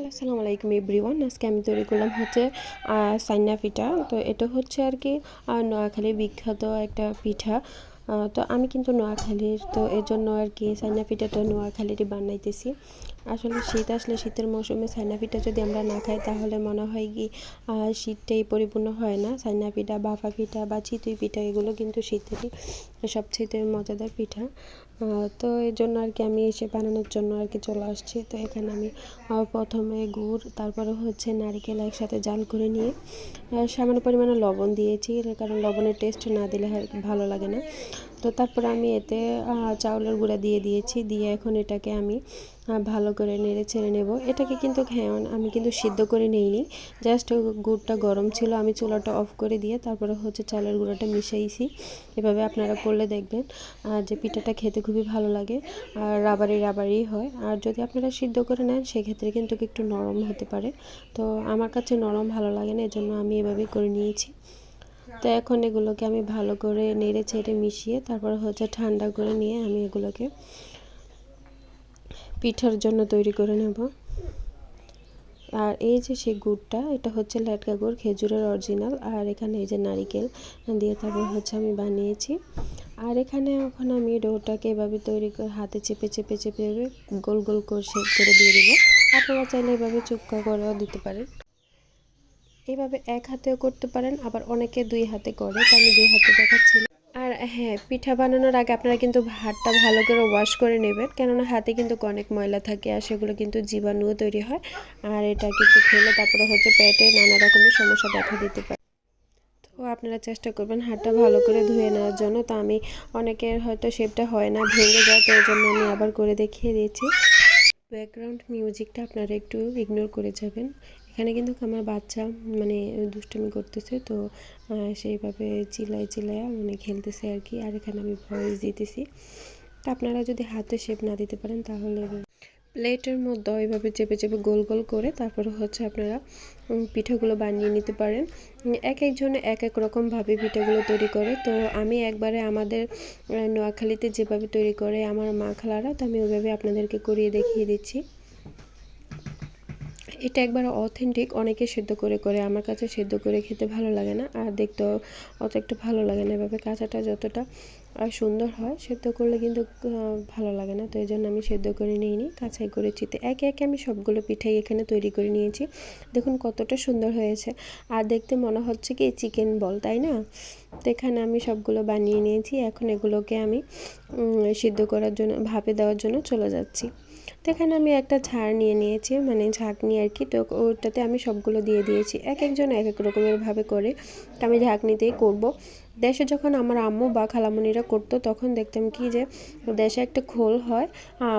আসসালামু আলাইকুম এভরিওয়ান। আজকে আমি তৈরি করলাম হচ্ছে সাইনা পিঠা। তো এটা হচ্ছে আর কি নোয়াখালীর বিখ্যাত একটা পিঠা। তো আমি কিন্তু নোয়াখালীর, তো এর জন্য আর কি সাইনা পিঠাটা নোয়াখালীরই বানাইতেছি। আসলে শীত আসলে শীতের মৌসুমে সাইনা পিঠা যদি আমরা না খাই তাহলে মনে হয় কি শীতটাই পরিপূর্ণ হয় না। সাইনা পিঠা, বাফা পিঠা বা চিতই পিঠা এগুলো কিন্তু শীতেরই সবচেয়ে মজাদার পিঠা। তো এর জন্য আর কি আমি এসে বানানোর জন্য আর কি চলে আসছি। তো এখানে আমি প্রথমে গুড়, তারপরে হচ্ছে নারিকেল একসাথে জাল করে নিয়ে সামান্য পরিমাণে লবণ দিয়েছি, কারণ লবণের টেস্ট না দিলে ভালো লাগে না। তো তারপরে আমি এতে চাউলের গুঁড়া দিয়ে দিয়েছি, দিয়ে এখন এটাকে আমি ভালো করে নেড়ে ছেড়ে নেব। এটাকে কিন্তু আমি কিন্তু সিদ্ধ করে নিইনি, জাস্ট গুড়টা গরম ছিল, আমি চুলাটা অফ করে দিয়ে তারপরে হচ্ছে চালের গুঁড়াটা মিশাইছি। এভাবে আপনারা করলে দেখবেন যে পিঠাটা খেতে খুবই ভালো লাগে আর রাবারি রাবারি হয়। আর যদি আপনারা সিদ্ধ করে নেন সেক্ষেত্রে কিন্তু একটু নরম হতে পারে। তো আমার কাছে নরম ভালো লাগে না, এজন্য আমি এভাবেই করে নিয়েছি। তো এখন এগুলোকে আমি ভালো করে নেড়ে ছেড়ে মিশিয়ে তারপর হচ্ছে ঠান্ডা করে নিয়ে আমি এগুলোকে পিঠার জন্য তৈরি করে নেব। আর এই যে সেই গুড়টা, এটা হচ্ছে লেটকা গুড়, খেজুরের অরিজিনাল। আর এখানে এই যে নারিকেল দিয়ে তারপর হচ্ছে আমি বানিয়েছি। আর এখানে এখন আমি ডোটাকে এভাবে তৈরি করে হাতে চেপে চেপে চেপে গোল গোল করে শেপ করে দিয়ে দেবো। আপনারা চাইলে এভাবে চুক্কা করেও দিতে পারেন, এভাবে এক হাতেও করতে পারেন, আবার অনেকে দুই হাতে করে, তো আমি দুই হাতে দেখাচ্ছি। আর হ্যাঁ, পিঠা বানানোর আগে আপনারা কিন্তু হাতটা ভালো করে ওয়াশ করে নেবেন, কেননা হাতে কিন্তু অনেক ময়লা থাকে আর সেগুলো কিন্তু জীবাণুও তৈরি হয়। আর এটা কিন্তু খেলে তারপরে হচ্ছে পেটে নানা রকমের সমস্যা দেখা দিতে পারে। তো আপনারা চেষ্টা করবেন হাতটা ভালো করে ধুয়ে নেওয়ার জন্য। তো আমি অনেকের হয়তো শেপটা হয় না, ভেঙে যায়, তো এই জন্য আমি আবার করে দেখিয়ে দিয়েছি। ব্যাকগ্রাউন্ড মিউজিকটা আপনারা একটু ইগনোর করে যাবেন। এখানে কিন্তু আমার বাচ্চা মানে দুষ্টুমি করতেছে, তো সেইভাবে চিল্লায় চিল্লায় মানে খেলতেছে আর কি। আর এখানে আমি ভয়েস দিতেছি। তো আপনারা যদি হাতে শেপ না দিতে পারেন তাহলে প্লেটের মধ্যে এইভাবে চেপে চেপে গোল গোল করে তারপরে হচ্ছে আপনারা পিঠাগুলো বানিয়ে নিতে পারেন। এক একজনে এক এক রকমভাবে পিঠাগুলো তৈরি করে। তো আমি একবারে আমাদের নোয়াখালীতে যেভাবে তৈরি করে আমার মা খালারা, তো আমি ওইভাবে আপনাদেরকে করিয়ে দেখিয়ে দিচ্ছি। এটা একবার অথেন্টিক, অনেকে সেদ্ধ করে করে, আমার কাছে সেদ্ধ করে খেতে ভালো লাগে না আর দেখতেও অত একটা ভালো লাগে না। এভাবে কাঁচাটা যতটা সুন্দর হয়, সেদ্ধ করলে কিন্তু ভালো লাগে না। তো এই জন্য আমি সেদ্ধ করে নিইনি, কাঁচাই করেছি। তো একে একে আমি সবগুলো পিঠাই এখানে তৈরি করে নিয়েছি। দেখুন কতটা সুন্দর হয়েছে, আর দেখতে মনে হচ্ছে কি চিকেন বল, তাই না? তো এখানে আমি সবগুলো বানিয়ে নিয়েছি। এখন এগুলোকে আমি সিদ্ধ করার জন্য, ভাপে দেওয়ার জন্য চলে যাচ্ছি। তো এখানে আমি একটা ঝাড় নিয়ে নিয়েছি, মানে ঝাঁকনি আর কি। তো ওটাতে আমি সবগুলো দিয়ে দিয়েছি, এক একজন এক এক রকমের ভাবে করে। তো আমি ঝাঁকনিতেই করব। দেশে যখন আমার আম্মু বা খালামণিরা করতো তখন দেখতাম কি যে দেশে একটা খোল হয়,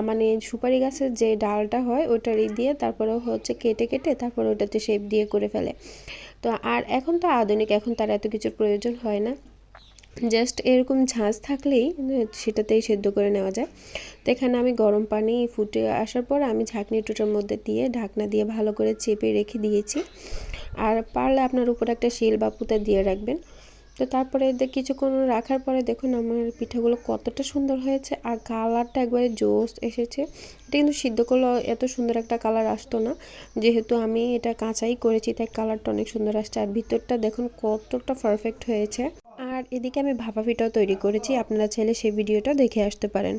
মানে সুপারি গাছের যে ডালটা হয় ওটারই দিয়ে তারপরে হচ্ছে কেটে কেটে তারপর ওটাতে শেপ দিয়ে করে ফেলে। তো আর এখন তো আধুনিক, এখন তার এত কিছুর প্রয়োজন হয় না, জাস্ট এরকম ঝাঁজ থাকলেই সেটাতেই সেদ্ধ করে নেওয়া যায়। তো এখানে আমি গরম পানি ফুটে আসার পর আমি ঝাঁকনি টুটার মধ্যে দিয়ে ঢাকনা দিয়ে ভালো করে চেপে রেখে দিয়েছি। আর পারলে আপনার উপর একটা শিল বা পুঁতা দিয়ে রাখবেন। তো তারপরে কিছুক্ষণ রাখার পরে দেখুন আমার পিঠাগুলো কতটা সুন্দর হয়েছে, আর কালারটা একবারে জোস এসেছে। এটা কিন্তু সিদ্ধ করলে এত সুন্দর একটা কালার আসতো না, যেহেতু আমি এটা কাঁচাই করেছি তাই কালারটা অনেক সুন্দর আসছে। আর ভিতরটা দেখুন কতটা পারফেক্ট হয়েছে। আর এদিকে আমি ভাপা পিঠাও তৈরি করেছি, আপনারা চাইলে সেই ভিডিওটা দেখে আসতে পারেন।